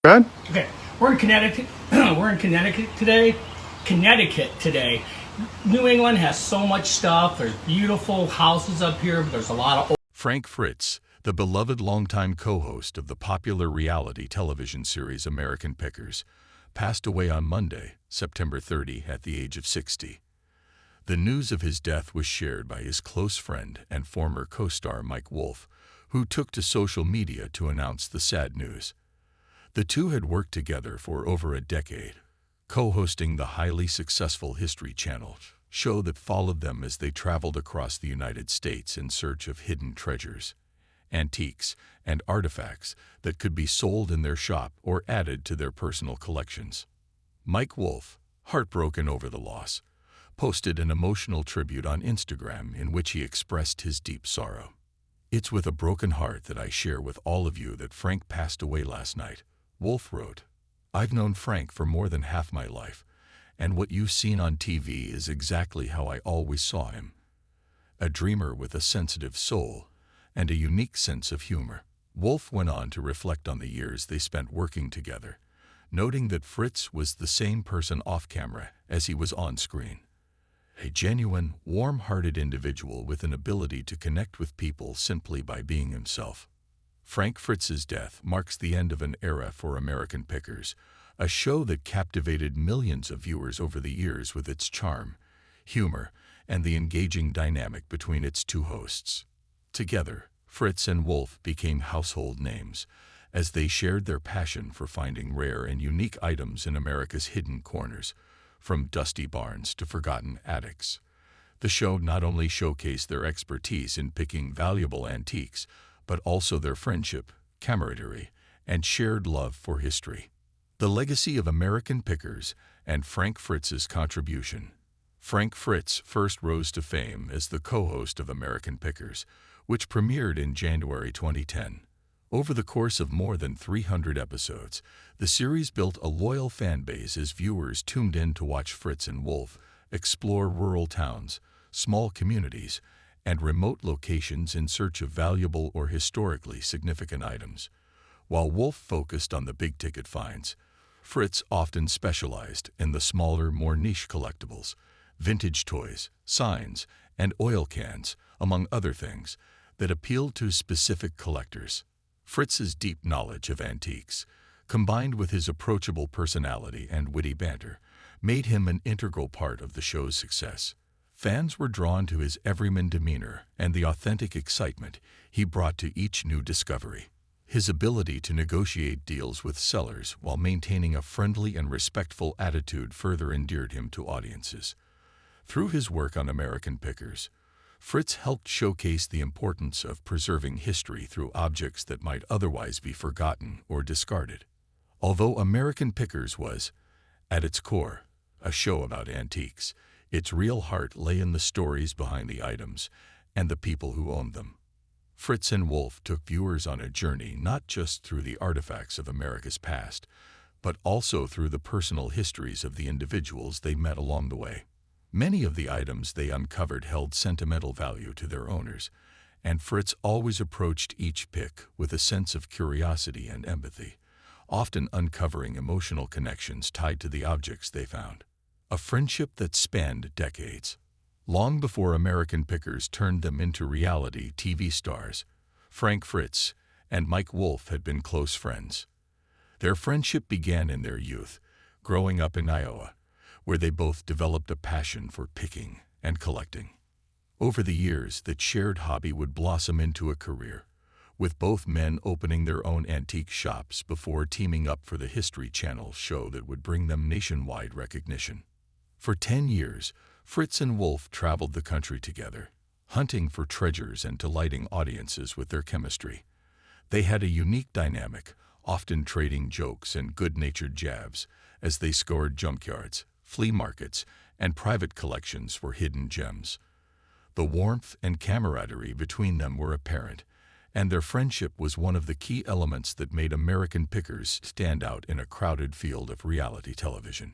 Brad? Okay, we're in Connecticut. We're in Connecticut today. New England has so much stuff. There's beautiful houses up here, but there's a lot of. Frank Fritz, the beloved longtime co-host of the popular reality television series American Pickers, passed away on Monday, September 30, at the age of 60. The news of his death was shared by his close friend and former co-star Mike Wolfe, who took to social media to announce the sad news. The two had worked together for over a decade, co-hosting the highly successful History Channel show that followed them as they traveled across the United States in search of hidden treasures, antiques, and artifacts that could be sold in their shop or added to their personal collections. Mike Wolfe, heartbroken over the loss, posted an emotional tribute on Instagram in which he expressed his deep sorrow. "It's with a broken heart that I share with all of you that Frank passed away last night," Wolfe wrote. "I've known Frank for more than half my life, and what you've seen on TV is exactly how I always saw him. A dreamer with a sensitive soul and a unique sense of humor." Wolfe went on to reflect on the years they spent working together, noting that Fritz was the same person off camera as he was on screen. A genuine, warm-hearted individual with an ability to connect with people simply by being himself. Frank Fritz's death marks the end of an era for American Pickers, a show that captivated millions of viewers over the years with its charm, humor, and the engaging dynamic between its two hosts. Together, Fritz and Wolfe became household names as they shared their passion for finding rare and unique items in America's hidden corners, from dusty barns to forgotten attics. The show not only showcased their expertise in picking valuable antiques, but also their friendship, camaraderie, and shared love for history. The legacy of American Pickers and Frank Fritz's contribution. Frank Fritz first rose to fame as the co-host of American Pickers, which premiered in January 2010. Over the course of more than 300 episodes, the series built a loyal fan base as viewers tuned in to watch Fritz and Wolfe explore rural towns, small communities, and remote locations in search of valuable or historically significant items. While Wolfe focused on the big-ticket finds, Fritz often specialized in the smaller, more niche collectibles, vintage toys, signs, and oil cans, among other things, that appealed to specific collectors. Fritz's deep knowledge of antiques, combined with his approachable personality and witty banter, made him an integral part of the show's success. Fans were drawn to his everyman demeanor and the authentic excitement he brought to each new discovery. His ability to negotiate deals with sellers while maintaining a friendly and respectful attitude further endeared him to audiences. Through his work on American Pickers, Fritz helped showcase the importance of preserving history through objects that might otherwise be forgotten or discarded. Although American Pickers was, at its core, a show about antiques, its real heart lay in the stories behind the items and the people who owned them. Fritz and Wolfe took viewers on a journey not just through the artifacts of America's past, but also through the personal histories of the individuals they met along the way. Many of the items they uncovered held sentimental value to their owners, and Fritz always approached each pick with a sense of curiosity and empathy, often uncovering emotional connections tied to the objects they found. A friendship that spanned decades. Long before American Pickers turned them into reality TV stars, Frank Fritz and Mike Wolfe had been close friends. Their friendship began in their youth, growing up in Iowa, where they both developed a passion for picking and collecting. Over the years, that shared hobby would blossom into a career, with both men opening their own antique shops before teaming up for the History Channel show that would bring them nationwide recognition. For 10 years, Fritz and Wolfe traveled the country together, hunting for treasures and delighting audiences with their chemistry. They had a unique dynamic, often trading jokes and good-natured jabs as they scoured junkyards, flea markets, and private collections for hidden gems. The warmth and camaraderie between them were apparent, and their friendship was one of the key elements that made American Pickers stand out in a crowded field of reality television.